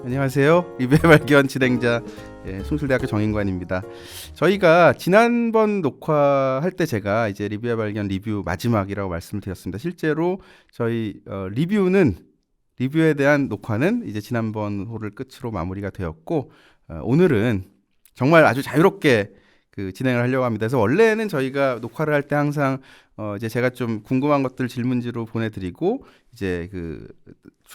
안녕하세요. 리뷰의 발견 진행자 숭실대학교 정인관입니다. 저희가 지난번 녹화할 때 제가 이제 리뷰의 발견 리뷰 마지막이라고 말씀을 드렸습니다. 실제로 저희 리뷰에 대한 녹화는 이제 지난번 호를 끝으로 마무리가 되었고 오늘은 정말 아주 자유롭게 진행을 하려고 합니다. 그래서 원래는 저희가 녹화를 할 때 항상 이제 제가 좀 궁금한 것들 질문지로 보내드리고 이제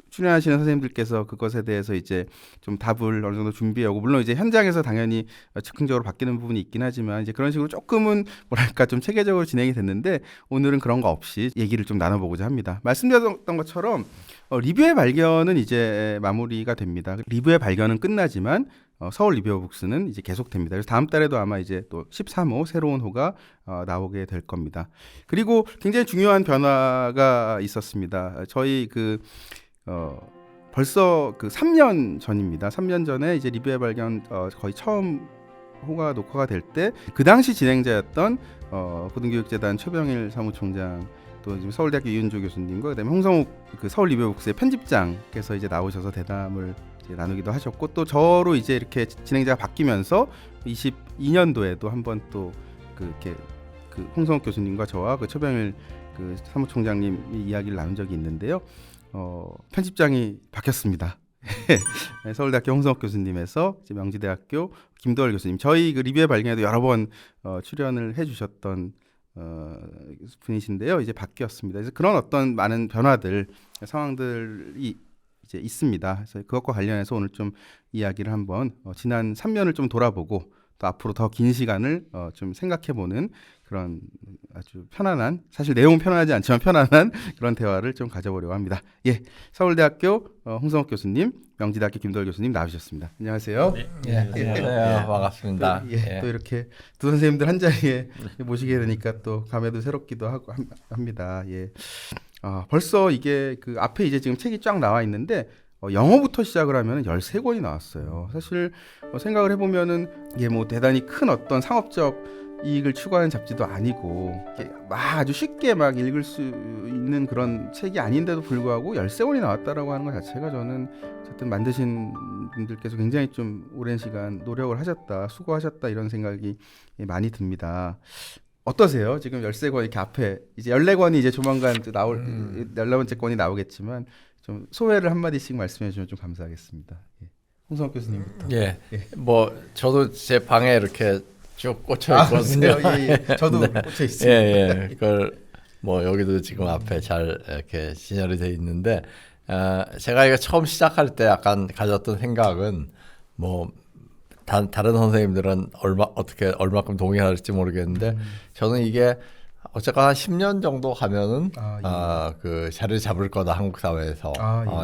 출연하시는 선생님들께서 그것에 대해서 이제 좀 답을 어느 정도 준비하고, 물론 이제 현장에서 당연히 즉흥적으로 바뀌는 부분이 있긴 하지만 이제 그런 식으로 조금은 뭐랄까 좀 체계적으로 진행이 됐는데, 오늘은 그런 거 없이 얘기를 좀 나눠보고자 합니다. 말씀드렸던 것처럼 리뷰의 발견은 이제 마무리가 됩니다. 리뷰의 발견은 끝나지만 서울 리뷰어북스는 이제 계속됩니다. 그래서 다음 달에도 아마 이제 또 13호 새로운 호가 나오게 될 겁니다. 그리고 굉장히 중요한 변화가 있었습니다. 저희 벌써 3년 전입니다. 3년 전에 이제 리뷰의 발견 거의 처음 호가 녹화가 될 때 그 당시 진행자였던 고등교육재단 최병일 사무총장, 또 지금 서울대학교 이은주 교수님과 그다음에 홍성욱 서울 리뷰어북스의 편집장께서 이제 나오셔서 대담을 이제 나누기도 하셨고, 또 저로 이제 이렇게 진행자가 바뀌면서 22년도에도 한번 또 이렇게 홍성욱 교수님과 저와 최병일 사무총장님 이야기를 나눈 적이 있는데요. 편집장이 바뀌었습니다. 서울대학교 홍성욱 교수님에서 명지대학교 김도월 교수님, 저희 리뷰의 발견에도 여러 번 출연을 해주셨던 분이신데요. 이제 바뀌었습니다. 그래서 그런 어떤 많은 변화들, 상황들이 이제 있습니다. 그래서 그것과 관련해서 오늘 좀 이야기를 한번 지난 3년을 좀 돌아보고 또 앞으로 더 긴 시간을 좀 생각해보는 그런 아주 편안한, 사실 내용은 편안하지 않지만 편안한 그런 대화를 좀 가져보려고 합니다. 서울대학교 홍성욱 교수님, 명지대학교 김도월 교수님 나오셨습니다. 안녕하세요. 안녕하세요. 반갑습니다. 또 이렇게 두 선생님들 한 자리에 모시게 되니까 또 감회도 새롭기도 하고 합니다. 벌써 이게 앞에 이제 지금 책이 쫙 나와 있는데 영어부터 시작을 하면 13권이 나왔어요. 사실 생각을 해보면은 이게 뭐 대단히 큰 어떤 상업적 이익을 추구하는 잡지도 아니고 아주 쉽게 막 읽을 수 있는 그런 책이 아닌데도 불구하고 13권이 나왔다라고 하는 것 자체가 저는 어쨌든 만드신 분들께서 굉장히 좀 오랜 시간 노력을 하셨다, 수고하셨다, 이런 생각이 많이 듭니다. 어떠세요? 지금 13권 이렇게 앞에 이제 14권이 이제 조만간 나올 14번째 권이 나오겠지만 좀 소회를 한마디씩 말씀해 주시면 좀 감사하겠습니다. 홍성욱 교수님부터. 뭐 저도 제 방에 이렇게 쭉 꽂혀 있거든요. 저도 네. 꽂혀 있습니다. 그걸 뭐 여기도 지금 앞에 잘 이렇게 진열이 돼 있는데, 제가 이거 처음 시작할 때 약간 가졌던 생각은 뭐 다른 선생님들은 얼마큼 동의할지 모르겠는데 저는 이게 어쨌거나 한 10년 정도 가면은 자리 잡을 거다 한국 사회에서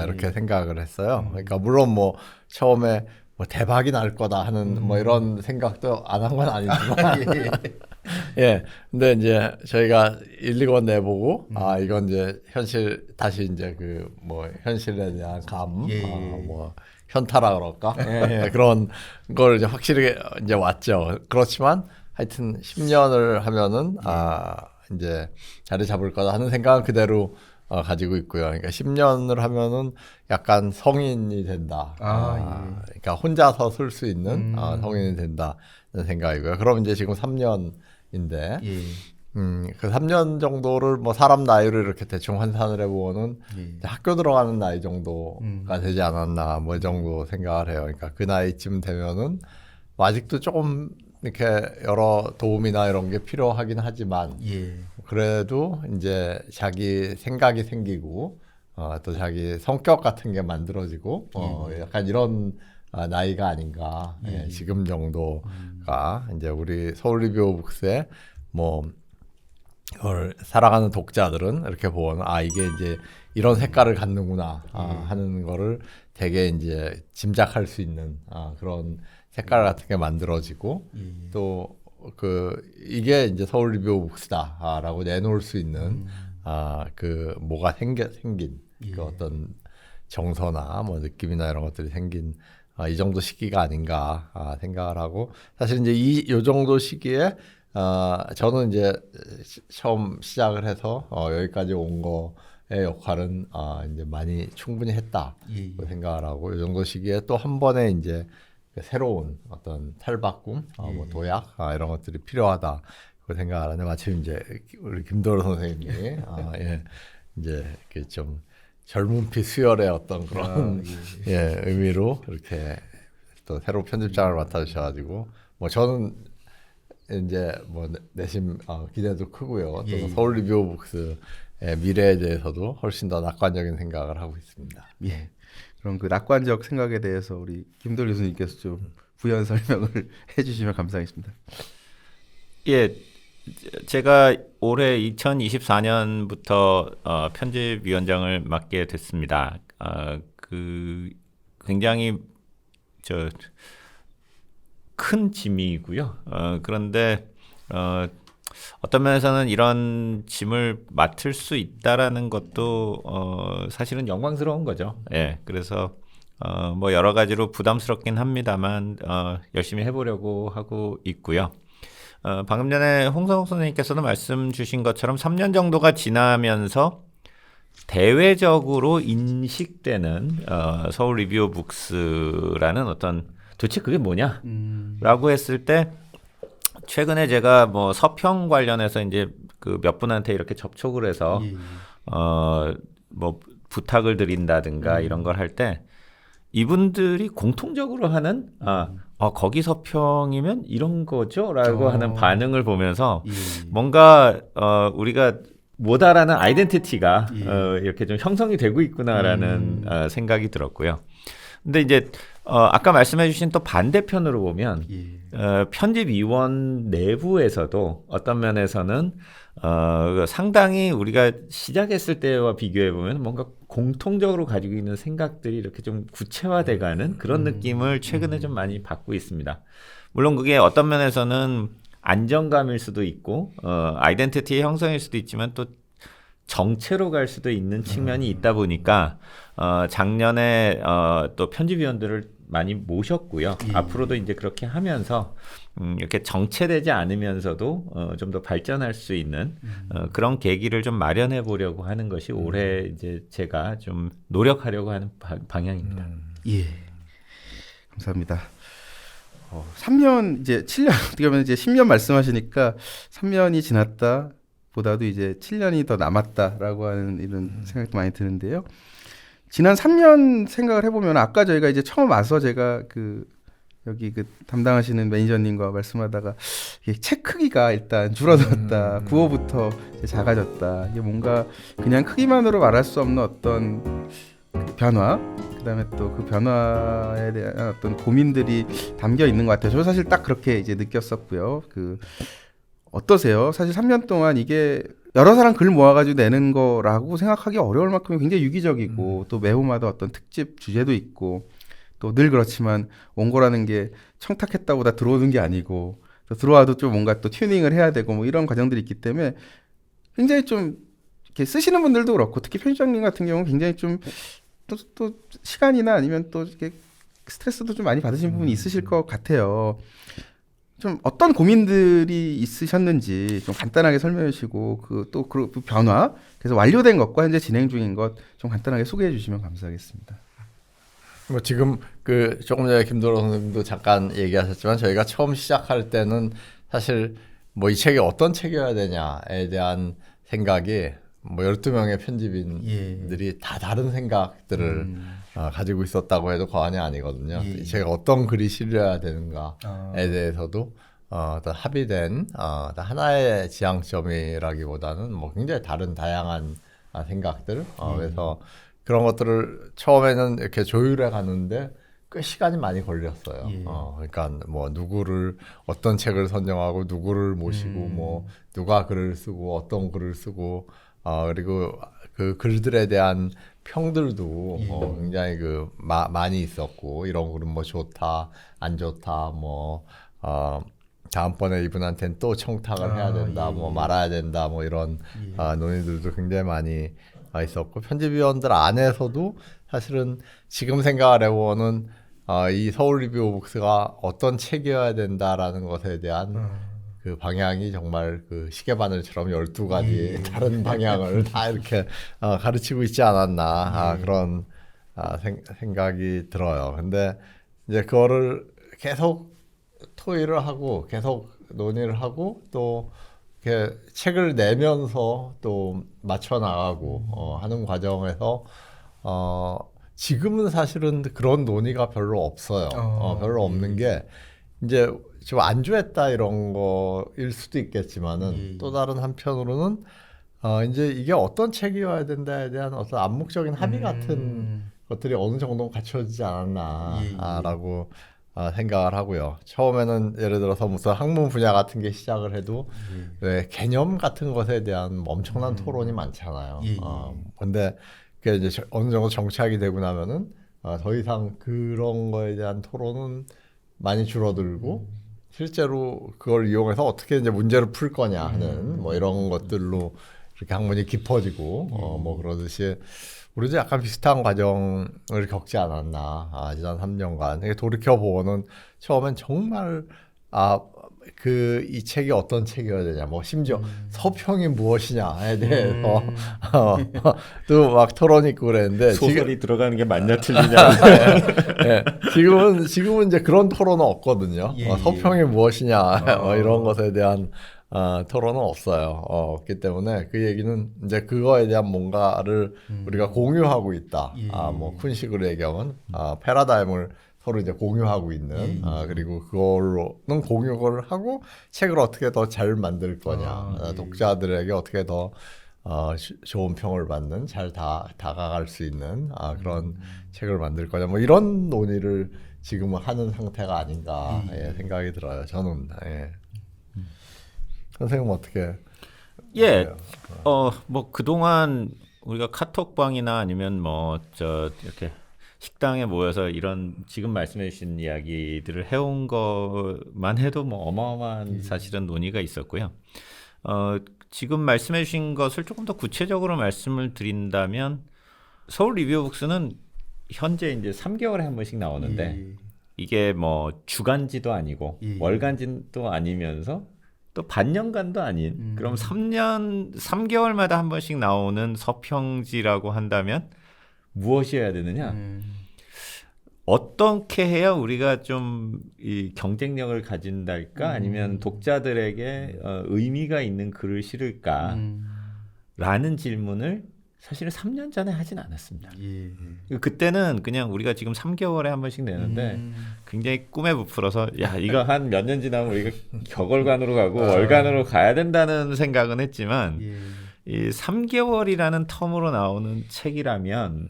이렇게 생각을 했어요. 그러니까 물론 뭐 처음에 뭐 대박이 날 거다 하는 뭐 이런 생각도 안 한 건 아니지만 근데 이제 저희가 1, 2권 내보고 이건 이제 다시 이제 뭐 현실에 대한 뭐 현타라 그럴까? 그런 걸 이제 확실히 이제 왔죠. 그렇지만 하여튼 10년을 하면은 이제 자리 잡을 거다 하는 생각은 그대로 가지고 있고요. 그러니까 10년을 하면은 약간 성인이 된다. 그러니까 혼자서 쓸 수 있는 성인이 된다는 생각이고요. 그럼 이제 지금 3년인데 그 3년 정도를 뭐 사람 나이를 이렇게 대충 환산을 해보면은 학교 들어가는 나이 정도가 되지 않았나 뭐 이 정도 생각을 해요. 그러니까 그 나이쯤 되면은 뭐 아직도 조금 이렇게 여러 도움이나 이런 게 필요하긴 하지만 그래도 이제 자기 생각이 생기고 또 자기 성격 같은 게 만들어지고 약간 이런 나이가 아닌가. 지금 정도가 이제 우리 서울 리뷰어북스에 뭐 그걸 살아가는 독자들은 이렇게 보면 이게 이제 이런 색깔을 갖는구나 하는 거를 되게 이제 짐작할 수 있는 그런 색깔 같은 게 만들어지고 또 이게 이제 서울 리뷰어북스다라고 내놓을 수 있는 뭐가 생긴 어떤 정서나 뭐 느낌이나 이런 것들이 생긴 이 정도 시기가 아닌가 생각을 하고, 사실 이제 이 정도 시기에 저는 이제 처음 시작을 해서 여기까지 온 역할은 이제 많이 충분히 했다 예. 생각을 하고 이 정도 시기에 또 한 번에 이제 새로운 어떤 탈바꿈, 뭐 도약 이런 것들이 필요하다 그 생각을 하는데 마침 이제 우리 김도로 선생님이 예, 이제 이렇게 좀 젊은피 수혈의 어떤 그런 의미로 이렇게 또 새로 편집장을 맡아주셔가지고 뭐 저는 이제 뭐 내심 기대도 크고요. 또 서울 리뷰 오브 북스의 미래에 대해서도 훨씬 더 낙관적인 생각을 하고 있습니다. 예. 그럼 그 낙관적 생각에 대해서 우리 김도리 교수님께서 좀 부연 설명을 해주시면 감사하겠습니다. 예, 제가 올해 2024년부터 편집위원장을 맡게 됐습니다. 그 굉장히 큰 짐이고요. 그런데 어떤 면에서는 이런 짐을 맡을 수 있다라는 것도 사실은 영광스러운 거죠. 예, 그래서 뭐 여러 가지로 부담스럽긴 합니다만 열심히 해보려고 하고 있고요. 방금 전에 홍성욱 선생님께서도 말씀 주신 것처럼 3년 정도가 지나면서 대외적으로 인식되는 서울 리뷰 오브 북스라는 어떤 도대체 그게 뭐냐라고 했을 때 최근에 제가 뭐 서평 관련해서 이제 그 몇 분한테 이렇게 접촉을 해서 뭐 부탁을 드린다든가 이런 걸 할 때 이분들이 공통적으로 하는 거기 서평이면 이런 거죠라고 하는 반응을 보면서 뭔가 우리가 못 알아는 아이덴티티가 이렇게 좀 형성이 되고 있구나라는 생각이 들었고요. 근데 이제 아까 말씀해주신 또 반대편으로 보면 편집위원 내부에서도 어떤 면에서는 상당히 우리가 시작했을 때와 비교해 보면 뭔가 공통적으로 가지고 있는 생각들이 이렇게 좀 구체화돼가는 그런 느낌을 최근에 좀 많이 받고 있습니다. 물론 그게 어떤 면에서는 안정감일 수도 있고 아이덴티티의 형성일 수도 있지만 또 정체로 갈 수도 있는 측면이 있다 보니까 작년에 또 편집위원들을 많이 모셨고요. 앞으로도 이제 그렇게 하면서 이렇게 정체되지 않으면서도 좀 더 발전할 수 있는 그런 계기를 좀 마련해 보려고 하는 것이 올해 이제 제가 좀 노력하려고 하는 방향입니다. 예, 감사합니다. 3년 이제 7년 어떻게 보면 이제 10년 말씀하시니까 3년이 지났다 보다도 이제 7년이 더 남았다라고 하는 이런 생각도 많이 드는데요. 지난 3년 생각을 해보면 아까 저희가 이제 처음 와서 제가 여기 담당하시는 매니저님과 말씀하다가 이게 책 크기가 일단 줄어들었다. 구호부터 이제 작아졌다. 이게 뭔가 그냥 크기만으로 말할 수 없는 어떤 그 변화, 그다음에 또 그 변화에 대한 어떤 고민들이 담겨 있는 것 같아요. 저는 사실 딱 그렇게 이제 느꼈었고요. 어떠세요? 사실 3년 동안 이게 여러 사람 글 모아가지고 내는 거라고 생각하기 어려울 만큼 굉장히 유기적이고 또 매호마다 어떤 특집 주제도 있고 또 늘 그렇지만 원고라는 게 청탁했다고 다 들어오는 게 아니고 또 들어와도 좀 뭔가 또 튜닝을 해야 되고 뭐 이런 과정들이 있기 때문에 굉장히 좀 이렇게 쓰시는 분들도 그렇고 특히 편집장님 같은 경우는 굉장히 좀 또 시간이나 아니면 또 이렇게 스트레스도 좀 많이 받으신 부분이 있으실 것 같아요. 좀 어떤 고민들이 있으셨는지 좀 간단하게 설명해 주시고 그 변화 그래서 완료된 것과 현재 진행 중인 것 좀 간단하게 소개해 주시면 감사하겠습니다. 뭐 지금 조금 전에 김도로 선생님도 잠깐 얘기하셨지만 저희가 처음 시작할 때는 사실 뭐 이 책이 어떤 책이어야 되냐에 대한 생각이 뭐 12명의 편집인들이 다 다른 생각들을 가지고 있었다고 해도 과언이 아니거든요. 이 책에 어떤 글이 실려야 되는가에 대해서도 어떤 합의된 어떤 하나의 지향점이라기보다는 뭐 굉장히 다양한 생각들 그래서 그런 것들을 처음에는 이렇게 조율해 가는데 꽤 시간이 많이 걸렸어요. 그러니까 뭐 누구를 어떤 책을 선정하고 누구를 모시고 뭐 누가 글을 쓰고 어떤 글을 쓰고 그리고 그 글들에 대한 평들도 굉장히 많이 있었고 이런 글은 뭐 좋다 안 좋다 뭐 다음번에 이분한테는 또 청탁을 해야 된다 뭐 말아야 된다 뭐 이런 논의들도 굉장히 많이 있었고 편집위원들 안에서도 사실은 지금 생각을 해보면은 이 서울 리뷰 오브 북스가 어떤 책이어야 된다라는 것에 대한 그 방향이 정말 그 시계바늘처럼 12가지 다른 방향을 다 이렇게 가르치고 있지 않았나 그런 생각이 들어요. 근데 이제 그거를 계속 토의를 하고 계속 논의를 하고 또 이렇게 책을 내면서 또 맞춰 나가고 하는 과정에서 지금은 사실은 그런 논의가 별로 없어요. 별로 없는 게 이제 좀 안주했다 이런 거일 수도 있겠지만은 또 다른 한편으로는 이제 이게 어떤 책이어야 된다에 대한 어떤 암묵적인 합의 같은 것들이 어느 정도 갖춰지지 않았나라고 생각을 하고요. 처음에는 예를 들어서 무슨 학문 분야 같은 게 시작을 해도 왜 개념 같은 것에 대한 엄청난 토론이 많잖아요. 근데 그게 이제 어느 정도 정착이 되고 나면은 더 이상 그런 거에 대한 토론은 많이 줄어들고 실제로 그걸 이용해서 어떻게 이제 문제를 풀 거냐 하는 뭐 이런 것들로 이렇게 학문이 깊어지고 뭐 그러듯이 우리도 약간 비슷한 과정을 겪지 않았나 지난 3년간 돌이켜 보고는 처음엔 정말 이 책이 어떤 책이어야 되냐 뭐 심지어 서평이 무엇이냐에 대해서 또 막 토론이 있고 그랬는데 소설이 들어가는 게 맞냐 틀리냐. 네, 지금은 이제 그런 토론은 없거든요. 서평이 무엇이냐 이런 것에 대한 토론은 없어요. 없기 때문에 그 얘기는 이제 그거에 대한 뭔가를 우리가 공유하고 있다. 뭐 쿤식으로 얘기하면 패러다임을 서로 이제 공유하고 있는 그리고 그걸로는 공유를 하고 책을 어떻게 더 잘 만들 거냐 독자들에게 어떻게 더 좋은 평을 받는 잘 다가갈 수 있는 그런 책을 만들 거냐 뭐 이런 논의를 지금은 하는 상태가 아닌가 생각이 들어요. 저는 선생님은 어떻게? 뭐 그동안 우리가 카톡방이나 아니면 뭐 이렇게 식당에 모여서 이런 지금 말씀해 주신 이야기들을 해온 것만 해도 뭐 어마어마한 사실은 논의가 있었고요. 지금 말씀해 주신 것을 조금 더 구체적으로 말씀을 드린다면 서울 리뷰북스는 현재 이제 3개월에 한 번씩 나오는데 이게 뭐 주간지도 아니고 월간지도 아니면서 또 반년간도 아닌 그럼 3개월마다 한 번씩 나오는 서평지라고 한다면 무엇이어야 되느냐? 어떻게 해야 우리가 좀 이 경쟁력을 가진달까? 아니면 독자들에게 의미가 있는 글을 실을까? 라는 질문을 사실은 3년 전에 하진 않았습니다. 그때는 그냥 우리가 지금 3개월에 한 번씩 내는데 굉장히 꿈에 부풀어서 야 이거 한 몇 년 지나면 우리가 격월간으로 가고 월간으로 가야 된다는 생각은 했지만 이 3개월이라는 텀으로 나오는 책이라면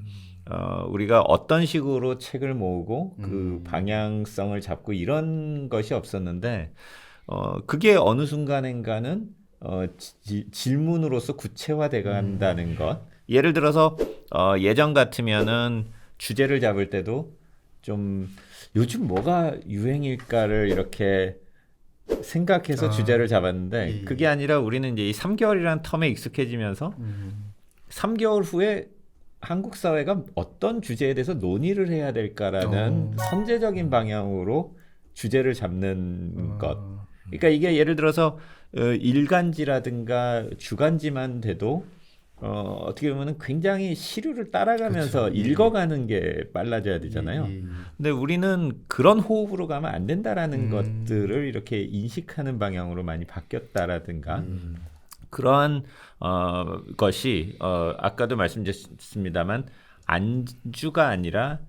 우리가 어떤 식으로 책을 모으고 그 방향성을 잡고 이런 것이 없었는데 그게 어느 순간인가는 질문으로서 구체화돼 간다는 것. 예를 들어서 예전 같으면은 주제를 잡을 때도 좀 요즘 뭐가 유행일까를 이렇게 생각해서 주제를 잡았는데 그게 아니라 우리는 이제 이 3개월이라는 텀에 익숙해지면서 3개월 후에 한국 사회가 어떤 주제에 대해서 논의를 해야 될까라는 선제적인 방향으로 주제를 잡는 것. 그러니까 이게 예를 들어서 일간지라든가 주간지만 돼도 어떻게 보면 굉장히 시류를 따라가면서 읽어가는 게 빨라져야 되잖아요. 근데 우리는 그런 호흡으로 가면 안 된다라는 것들을 이렇게 인식하는 방향으로 많이 바뀌었다라든가 그러한 것이 아까도 말씀드렸습니다만 안주가 아니라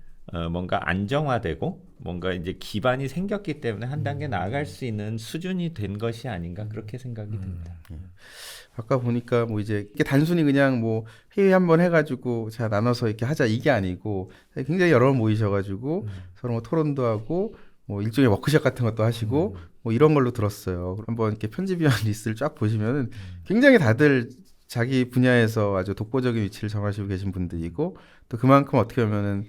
뭔가 안정화되고 뭔가 이제 기반이 생겼기 때문에 한 단계 나아갈 수 있는 수준이 된 것이 아닌가 그렇게 생각이 듭니다. 아까 보니까 뭐 이제 이게 단순히 그냥 뭐 회의 한번 해가지고 자 나눠서 이렇게 하자 이게 아니고 굉장히 여러 번 모이셔가지고 서로 뭐 토론도 하고 뭐 일종의 워크숍 같은 것도 하시고 뭐 이런 걸로 들었어요. 한번 이렇게 편집위원 리스트를 쫙 보시면은 굉장히 다들 자기 분야에서 아주 독보적인 위치를 정하시고 계신 분들이고 또 그만큼 어떻게 보면은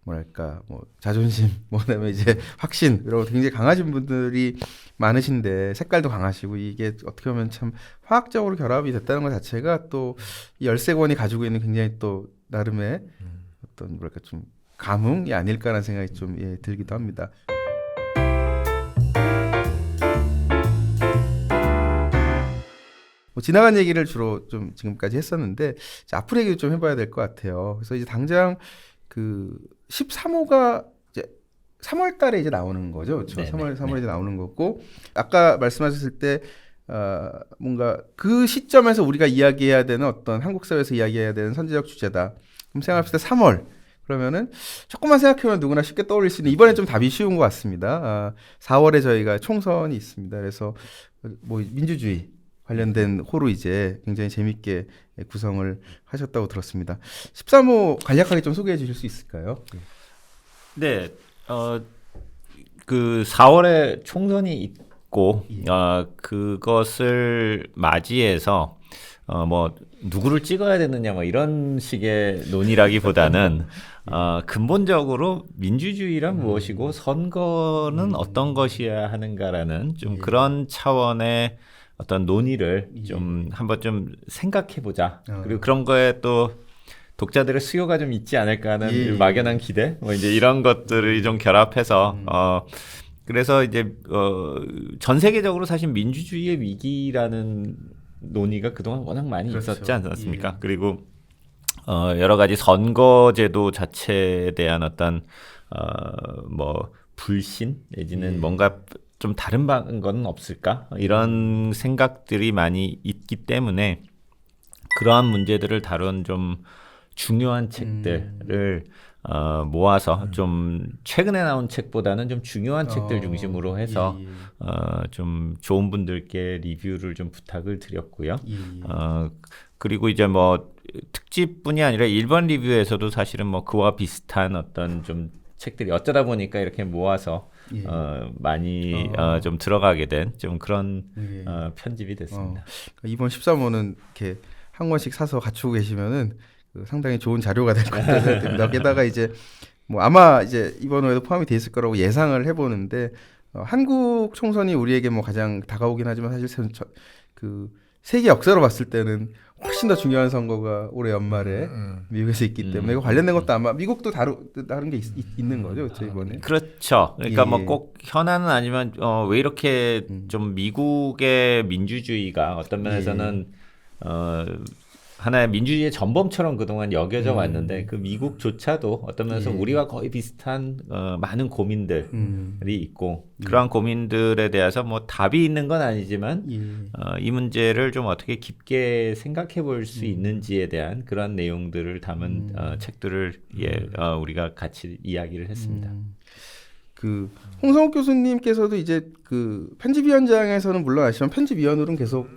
뭐랄까 뭐 자존심 뭐 그다음에 이제 확신 이런 거 굉장히 강하신 분들이 많으신데 색깔도 강하시고 이게 어떻게 보면 참 화학적으로 결합이 됐다는 것 자체가 또 이 13권이 가지고 있는 굉장히 또 나름의 어떤 뭐랄까 좀 감흥이 아닐까라는 생각이 좀 들기도 합니다. 뭐 지나간 얘기를 주로 좀 지금까지 했었는데 이제 앞으로 얘기를 좀 해봐야 될 것 같아요. 그래서 이제 당장 그 13호가 이제 3월 달에 이제 나오는 거죠. 그렇죠? 네네. 3월에 이제 나오는 거고 아까 말씀하셨을 때 뭔가 그 시점에서 우리가 이야기해야 되는 어떤 한국 사회에서 이야기해야 되는 선제적 주제다. 그럼 생각했을 때 3월 그러면은 조금만 생각해보면 누구나 쉽게 떠올릴 수 있는 이번에 좀 답이 쉬운 것 같습니다. 4월에 저희가 총선이 있습니다. 그래서 뭐 민주주의 관련된 호로 이제 굉장히 재밌게 구성을 하셨다고 들었습니다. 13호 간략하게 좀 소개해 주실 수 있을까요? 네, 그 4월에 총선이 있고, 그것을 맞이해서, 뭐, 누구를 찍어야 되느냐, 뭐, 이런 식의 논의라기보다는, 근본적으로 민주주의란 무엇이고, 선거는 어떤 것이어야 하는가라는 좀 그런 차원의 어떤 논의를 좀 한번 좀 생각해보자. 그리고 그런 거에 또, 독자들의 수요가 좀 있지 않을까 하는 막연한 기대 뭐 이제 이런 것들을 좀 결합해서 그래서 이제 전 세계적으로 사실 민주주의의 위기라는 논의가 그동안 워낙 많이 그렇죠. 있었지 않았습니까? 그리고 여러 가지 선거제도 자체에 대한 어떤 뭐 불신 내지는 뭔가 좀 다른 건 없을까? 이런 생각들이 많이 있기 때문에 그러한 문제들을 다룬 좀 중요한 책들을 모아서 좀 최근에 나온 책보다는 좀 중요한 책들 중심으로 해서 좀 좋은 분들께 리뷰를 좀 부탁을 드렸고요. 그리고 이제 뭐 특집뿐이 아니라 일반 리뷰에서도 사실은 뭐 그와 비슷한 어떤 좀 책들이 어쩌다 보니까 이렇게 모아서 많이 좀 들어가게 된 좀 그런 편집이 됐습니다. 이번 13호는 이렇게 한 권씩 사서 갖추고 계시면은 상당히 좋은 자료가 될 것 같다는 생각이 듭니다. 게다가 이제 뭐 아마 이제 이번 호에도 포함이 돼 있을 거라고 예상을 해보는데 한국 총선이 우리에게 뭐 가장 다가오긴 하지만 사실 그 세계 역사로 봤을 때는 훨씬 더 중요한 선거가 올해 연말에 미국에서 있기 때문에 이거 관련된 것도 아마 미국도 다른 게 있는 거죠, 그렇죠, 이번에? 그렇죠. 그러니까 뭐 꼭 현안은 아니면 왜 이렇게 좀 미국의 민주주의가 어떤 면에서는 하나의 민주주의의 전범처럼 그동안 여겨져 왔는데 그 미국조차도 어떤 면에서 우리와 거의 비슷한 많은 고민들이 있고 그러한 고민들에 대해서 뭐 답이 있는 건 아니지만 이 문제를 좀 어떻게 깊게 생각해 볼 수 있는지에 대한 그런 내용들을 담은 책들을 우리가 같이 이야기를 했습니다. 그 홍성욱 교수님께서도 이제 그 편집위원장에서는 물러나시지만 편집위원으로는 계속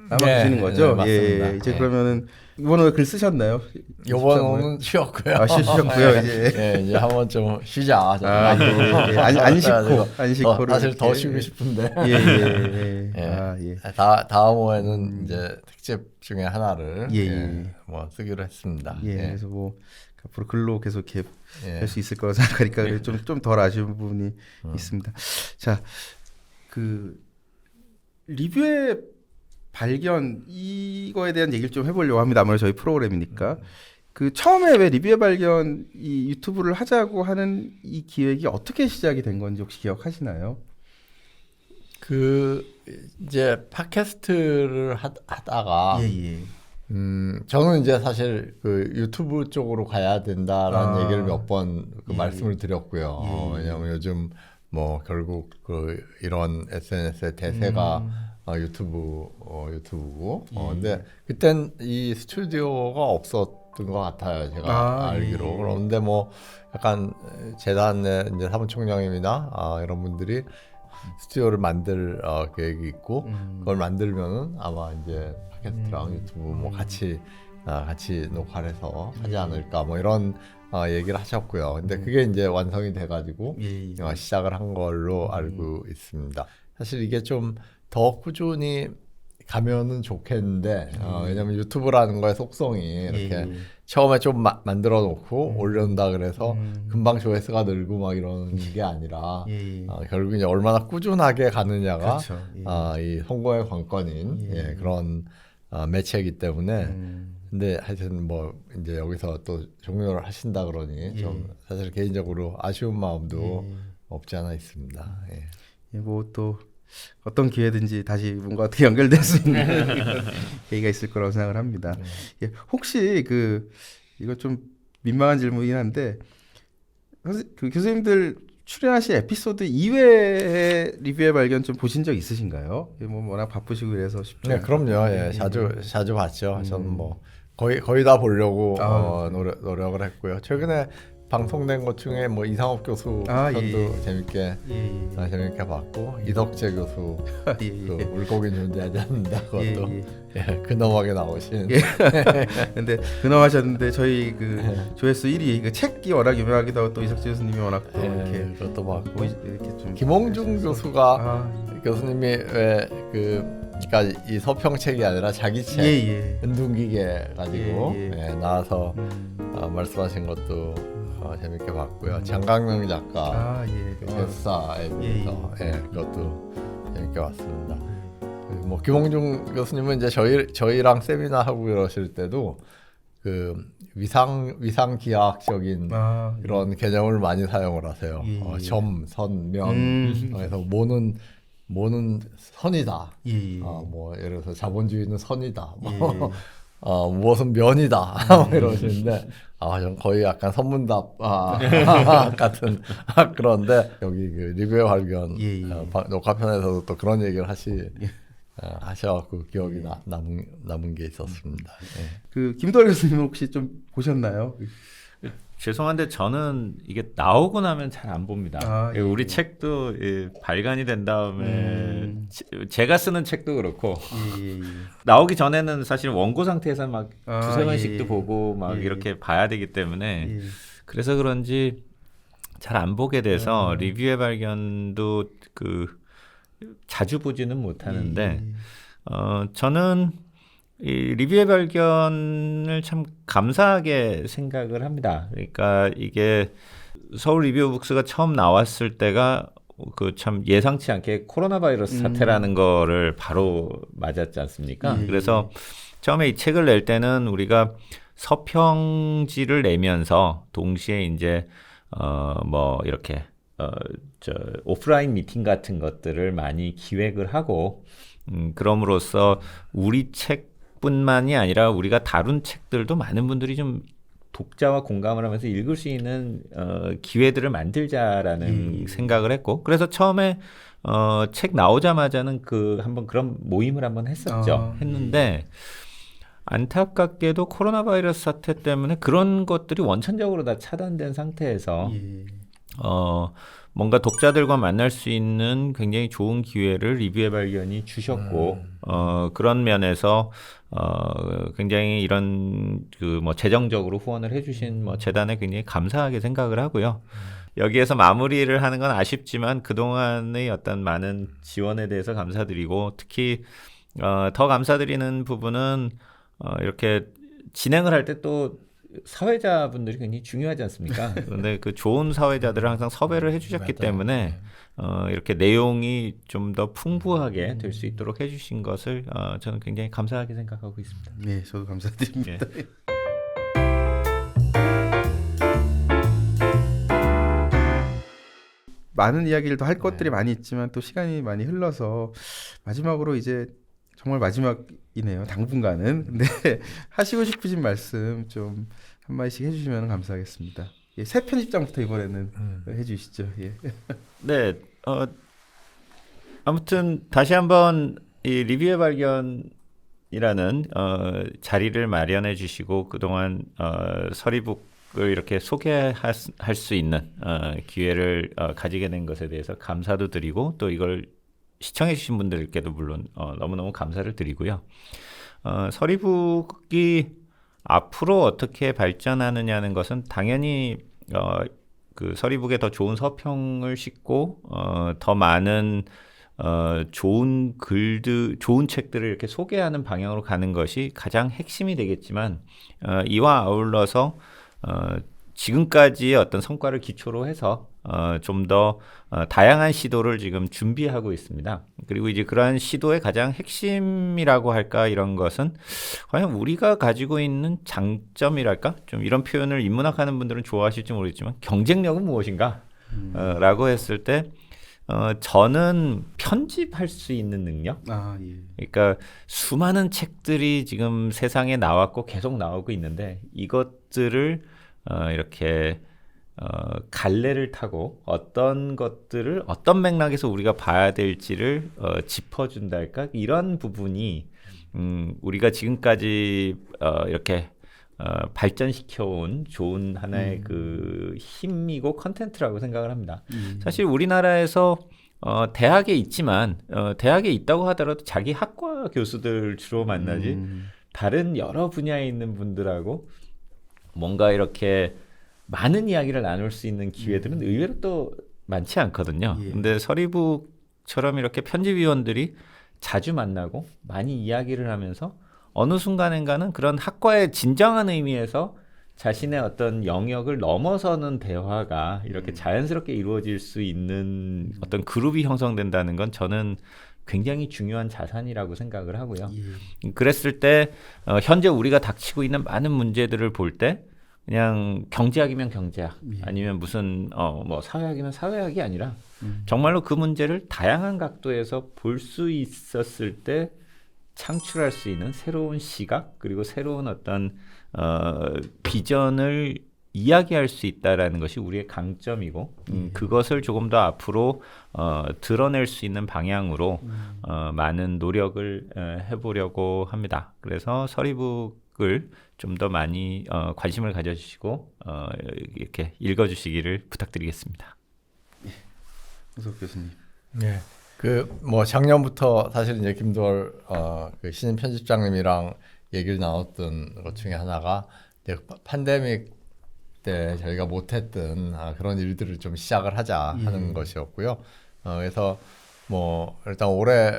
남아 계시는 거죠? 맞습니다. 이제 그러면은 이번에 글 쓰셨나요? 이번은 쉬었고요. 쉬었고요. 이제 한번 좀 쉬자. 안식호를 사실 더 쉬고 싶은데. 다음 호에는 이제 특집 중에 하나를 뭐 쓰기로 했습니다. 그래서 뭐 앞으로 글로 계속 이렇게 할 수 있을 거라 생각하니까 좀 덜 아쉬운 부분이 있습니다. 자, 그 리뷰의 발견 이거에 대한 얘기를 좀 해보려고 합니다. 아무래도 저희 프로그램이니까 그 처음에 왜 리뷰의 발견 이 유튜브를 하자고 하는 이 기획이 어떻게 시작이 된 건지 혹시 기억하시나요? 그 이제 팟캐스트를 하다가 저는 이제 사실 그 유튜브 쪽으로 가야 된다라는 얘기를 몇 번 말씀을 드렸고요. 왜냐하면 요즘 뭐 결국 그 이런 SNS의 대세가 유튜브고. 근데 그땐 이 스튜디오가 없었던 것 같아요. 제가 알기로. 그런데 뭐 약간 재단의 이제 사무총장님이나 이런 분들이 스튜디오를 만들 계획이 있고 그걸 만들면은 아마 이제 팟캐스트랑 유튜브 뭐 같이 녹화를 해서 하지 않을까 뭐 이런 얘기를 하셨고요. 근데 그게 이제 완성이 돼가지고 시작을 한 걸로 알고 있습니다. 사실 이게 좀 더 꾸준히 가면은 좋겠는데 왜냐면 유튜브라는 거의 속성이 이렇게 처음에 좀 만들어 놓고 올려놓는다 그래서 금방 조회수가 늘고 막 이런 게 아니라 결국 이제 얼마나 꾸준하게 가느냐가 이 선거의 관건인 그런 매체이기 때문에 근데 하여튼 뭐 이제 여기서 또 종료를 하신다 그러니 좀 사실 개인적으로 아쉬운 마음도 없지 않아 있습니다. 뭐 또 어떤 기회든지 다시 뭔가 어떻게 연결될 수 있는 계기가 있을 거라고 생각을 합니다. 예, 혹시 이거 좀 민망한 질문이긴 한데 그 교수님들 출연하신 에피소드 이외의 리뷰의 발견 좀 보신 적 있으신가요? 뭐 워낙 바쁘시고 그래서 쉽지 네, 그럼요. 예, 자주 봤죠. 저는 뭐 거의 다 보려고 노력을 했고요. 최근에 방송된 것 중에 뭐 이상업 교수 편도 재밌게 봤고 이덕재 교수 그 물고기 존재하지 않는다 그것도 근엄하게 나오신. 근데 근엄하셨는데 저희 조회수 1위 그 책이 워낙 유명하기도 하고 또 이석재 교수님이 워낙 또 이렇게 그것도 봤고 이렇게 좀 김홍중 교수가 교수님이 왜 그러니까 이 서평책이 아니라 자기 책 은둔기계 가지고 나와서 말씀하신 것도 재밌게 봤고요. 장강명 작가 그 제사에 대해서 그것도 재밌게 봤습니다. 뭐 김홍중 교수님은 이제 저희랑 세미나 하고 그러실 때도 그 위상 기하학적인 그런 개념을 많이 사용을 하세요. 점, 선, 면. 그래서 뭐는 선이다. 뭐 예를 들어서 자본주의는 선이다. 무엇은 면이다. 이러시는데 전 거의 약간 선문답 같은 그런데 여기 그 리뷰의 발견 녹화편에서도 또 그런 얘기를 하셔갖고 기억이 남은 게 있었습니다. 그 김도월 교수님 혹시 좀 보셨나요? 죄송한데 저는 이게 나오고 나면 잘 안 봅니다. 우리 책도 발간이 된 다음에 제가 쓰는 책도 그렇고 나오기 전에는 사실 원고 상태에서 막 두세 번씩도 보고 막 이렇게 봐야 되기 때문에 그래서 그런지 잘 안 보게 돼서 리뷰의 발견도 자주 보지는 못하는데 저는 이 리뷰의 발견을 참 감사하게 생각을 합니다. 그러니까 이게 서울 리뷰북스가 처음 나왔을 때가 참 예상치 않게 코로나 바이러스 사태라는 거를 바로 맞았지 않습니까? 그래서 처음에 이 책을 낼 때는 우리가 서평지를 내면서 동시에 이제 뭐 이렇게 오프라인 미팅 같은 것들을 많이 기획을 하고 그럼으로써 우리 책뿐만이 아니라 우리가 다룬 책들도 많은 분들이 좀 독자와 공감을 하면서 읽을 수 있는 기회들을 만들자라는 생각을 했고 그래서 처음에 책 나오자마자는 한번 그런 모임을 한번 했었죠. 했는데 안타깝게도 코로나 바이러스 사태 때문에 그런 것들이 원천적으로 다 차단된 상태에서 뭔가 독자들과 만날 수 있는 굉장히 좋은 기회를 리뷰의 발견이 주셨고 그런 면에서 굉장히 이런 뭐 재정적으로 후원을 해주신 뭐 재단에 굉장히 감사하게 생각을 하고요. 여기에서 마무리를 하는 건 아쉽지만 그동안의 어떤 많은 지원에 대해서 감사드리고 특히 더 감사드리는 부분은 이렇게 진행을 할 때 또 사회자분들이 굉장히 중요하지 않습니까? 그런데 그 좋은 사회자들을 항상 섭외를 해주셨기 때문에 이렇게 내용이 좀 더 풍부하게 될 수 있도록 해주신 것을 저는 굉장히 감사하게 생각하고 있습니다. 네, 저도 감사드립니다. 많은 이야기를 더 할 것들이 많이 있지만 또 시간이 많이 흘러서 마지막으로 이제 정말 마지막이네요. 당분간은. 근데 하시고 싶으신 말씀 좀 한마디씩 해주시면 감사하겠습니다. 새 편집장부터 이번에는 해주시죠. 네, 아무튼 다시 한번 이 리뷰의 발견이라는 자리를 마련해 주시고 그동안 서리북을 이렇게 소개할 수 있는 기회를 가지게 된 것에 대해서 감사도 드리고 또 이걸 시청해 주신 분들께도 물론 너무너무 감사를 드리고요. 서리북이 앞으로 어떻게 발전하느냐는 것은 당연히 그 서리북에 더 좋은 서평을 싣고 더 많은 좋은 글들, 좋은 책들을 이렇게 소개하는 방향으로 가는 것이 가장 핵심이 되겠지만 이와 아울러서 지금까지의 어떤 성과를 기초로 해서 좀 더 다양한 시도를 지금 준비하고 있습니다. 그리고 이제 그러한 시도의 가장 핵심이라고 할까 이런 것은 과연 우리가 가지고 있는 장점이랄까 좀 이런 표현을 인문학하는 분들은 좋아하실지 모르겠지만 경쟁력은 무엇인가? 라고 했을 때 저는 편집할 수 있는 능력. 아 예. 그러니까 수많은 책들이 지금 세상에 나왔고 계속 나오고 있는데 이것들을 이렇게 갈래를 타고 어떤 것들을 어떤 맥락에서 우리가 봐야 될지를 짚어준달까 이런 부분이 우리가 지금까지 이렇게 발전시켜온 좋은 하나의 그 힘이고 컨텐츠라고 생각을 합니다. 사실 우리나라에서 대학에 있지만 대학에 있다고 하더라도 자기 학과 교수들 주로 만나지 다른 여러 분야에 있는 분들하고 뭔가 이렇게 많은 이야기를 나눌 수 있는 기회들은 의외로 또 많지 않거든요. 예. 근데 서리북처럼 이렇게 편집위원들이 자주 만나고 많이 이야기를 하면서 어느 순간인가는 그런 학과의 진정한 의미에서 자신의 어떤 영역을 넘어서는 대화가 이렇게 자연스럽게 이루어질 수 있는 어떤 그룹이 형성된다는 건 저는 굉장히 중요한 자산이라고 생각을 하고요. 그랬을 때 현재 우리가 닥치고 있는 많은 문제들을 볼 때 그냥 경제학이면 경제학 아니면 무슨 뭐 사회학이면 사회학이 아니라 정말로 그 문제를 다양한 각도에서 볼 수 있었을 때 창출할 수 있는 새로운 시각 그리고 새로운 어떤 비전을 이야기할 수 있다라는 것이 우리의 강점이고 그것을 조금 더 앞으로 드러낼 수 있는 방향으로 많은 노력을 해보려고 합니다. 그래서 서리북을 좀 더 많이 관심을 가져주시고 이렇게 읽어주시기를 부탁드리겠습니다. 우석 교수님. 네. 그 뭐 작년부터 사실 이제 김도월 그 신임 편집장님이랑 얘기를 나눴던 것 중에 하나가 이제 팬데믹 때 저희가 못했던 그런 일들을 좀 시작을 하자 하는 것이었고요. 그래서 뭐 일단 올해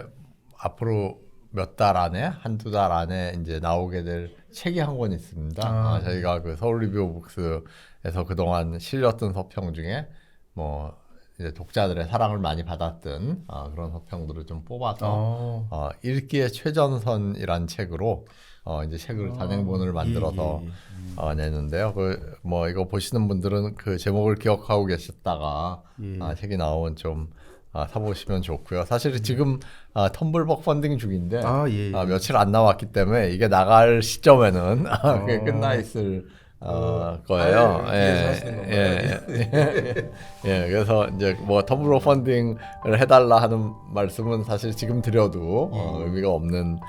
앞으로 몇 달 안에 한두 달 안에 이제 나오게 될 책이 한 권 있습니다. 저희가 그 서울 리뷰 오브 북스에서 그동안 실렸던 서평 중에 뭐 이제 독자들의 사랑을 많이 받았던 그런 서평들을 좀 뽑아서 읽기의 최전선이란 책으로 이제 책을 단행본을 만들어서 내는데요. 그 뭐 이거 보시는 분들은 그 제목을 기억하고 계셨다가 책이 나오면 좀 사보시면 좋고요. 사실 지금 텀블벅 펀딩 중인데 며칠 안 남았기 때문에 이게 나갈 시점에는 그게 끝나 있을 거예요. 그래서 이제 뭐 텀블벅 펀딩을 해달라 하는 말씀은 사실 지금 드려도 의미가 없는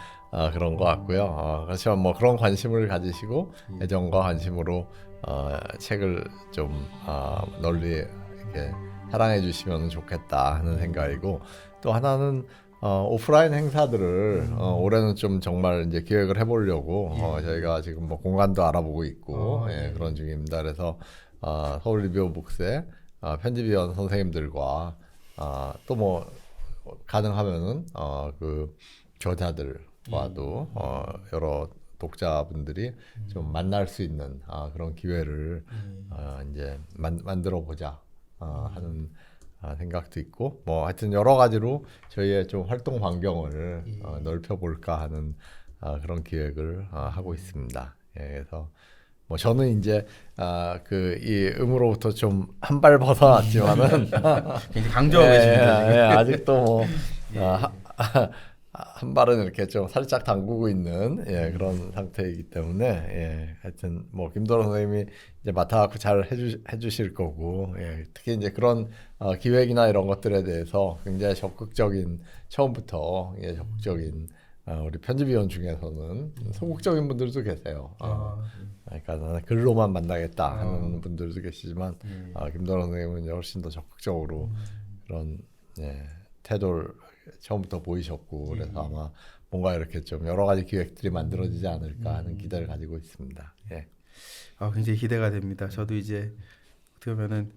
그런 것 같고요. 그렇지만 뭐 그런 관심을 가지시고 애정과 관심으로 책을 좀 널리 이렇게 사랑해 주시면 좋겠다 하는 생각이고 또 하나는 오프라인 행사들을 올해는 좀 정말 이제 기획을 해보려고 저희가 지금 뭐 공간도 알아보고 있고 그런 중입니다. 그래서 서울 리뷰 오브 북스의 편집위원 선생님들과 또 뭐 가능하면은 그 저자들과도 여러 독자분들이 좀 만날 수 있는 그런 기회를 이제 만들어 보자 하는 생각도 있고 뭐 하여튼 여러 가지로 저희의 좀 활동 반경을 넓혀 볼까 하는 그런 기획을 하고 있습니다. 그래서 뭐 저는 이제 그 이 음으로부터 좀 한 발 벗어났지만은 굉장히 강조하고 계십니다. 아직도 뭐 한 발은 이렇게 좀 살짝 담그고 있는 그런 상태이기 때문에 하여튼 뭐 김도로 선생님이 이제 맡아갖고 잘 해주실 거고 특히 이제 그런 기획이나 이런 것들에 대해서 굉장히 적극적인 처음부터 적극적인 우리 편집위원 중에서는 소극적인 분들도 계세요. 그러니까 나는 글로만 만나겠다 하는 분들도 계시지만 김도로 선생님은 이제 훨씬 더 적극적으로 그런 태도를 처음부터 보이셨고 그래서 아마 뭔가 이렇게 좀 여러 가지 기획들이 만들어지지 않을까 하는 기대를 가지고 있습니다. 굉장히 기대가 됩니다. 저도 이제 어떻게 보면은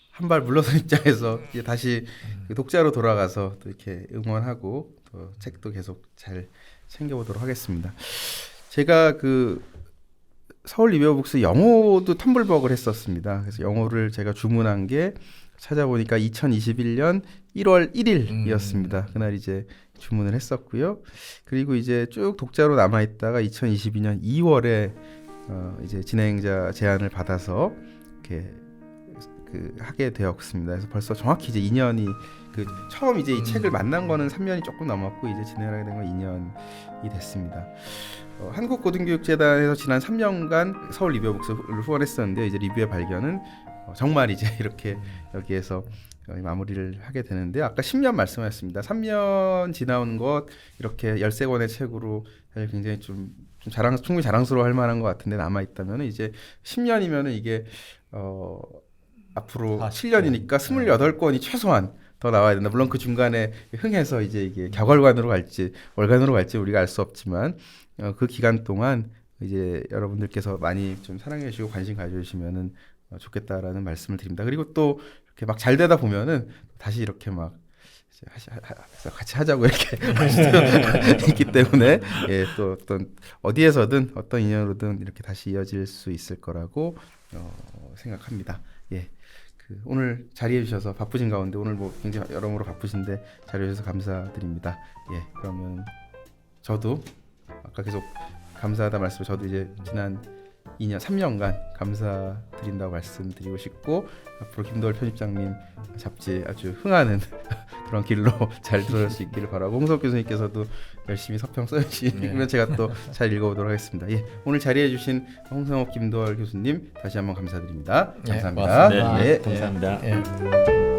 한 발 물러선 입장에서 이제 다시 그 독자로 돌아가서 또 이렇게 응원하고 또 책도 계속 잘 챙겨보도록 하겠습니다. 제가 그 서울 리뷰 오브 북스 영어도 텀블벅을 했었습니다. 그래서 영어를 제가 주문한 게 찾아보니까 2021년 1월 1일이었습니다. 그날 이제 주문을 했었고요. 그리고 이제 쭉 독자로 남아있다가 2022년 2월에 이제 진행자 제안을 받아서 이렇게 그 하게 되었습니다. 그래서 벌써 정확히 이제 2년이 그 처음 이제 이 책을 만난 거는 3년이 조금 넘었고 이제 진행을 하게 된 건 2년이 됐습니다. 한국고등교육재단에서 지난 3년간 서울 리뷰어북스를 후원했었는데 이제 리뷰의 발견은 정말 이제 이렇게 여기에서 마무리를 하게 되는데 아까 10년 말씀하셨습니다. 3년 지나온 것 이렇게 13권의 책으로 사실 굉장히 좀 충분히 자랑스러워할 만한 것 같은데 남아 있다면 이제 10년이면은 이게 앞으로 7년이니까 28권이 최소한 더 나와야 된다. 물론 그 중간에 흥해서 이제 이게 격월간으로 갈지 월간으로 갈지 우리가 알 수 없지만 그 기간 동안 이제 여러분들께서 많이 좀 사랑해 주시고 관심 가져주시면은 좋겠다라는 말씀을 드립니다. 그리고 또 이렇게 막 잘 되다 보면은 다시 이렇게 막 같이 하자고 이렇게 할 수도 있기 때문에 예, 또 어떤 어디에서든 어떤 인연으로든 이렇게 다시 이어질 수 있을 거라고 생각합니다. 예. 오늘 자리해 주셔서 바쁘신 가운데 오늘 뭐 굉장히 여러모로 바쁘신데 자리해 주셔서 감사드립니다. 예, 그러면 저도 아까 계속 감사하다 말씀 저도 이제 지난 2년 3년간 감사드린다고 말씀드리고 싶고 앞으로 김도월 편집장님 잡지 아주 흥하는 그런 길로 잘 들어갈 수 있기를 바라고 홍석 교수님께서도 열심히 서평 써주시면 제가 또 잘 읽어보도록 하겠습니다. 예, 오늘 자리해 주신 홍성옥 김도월 교수님 다시 한번 감사드립니다. 감사합니다. 고맙습니다. 네, 예. 감사합니다. 예.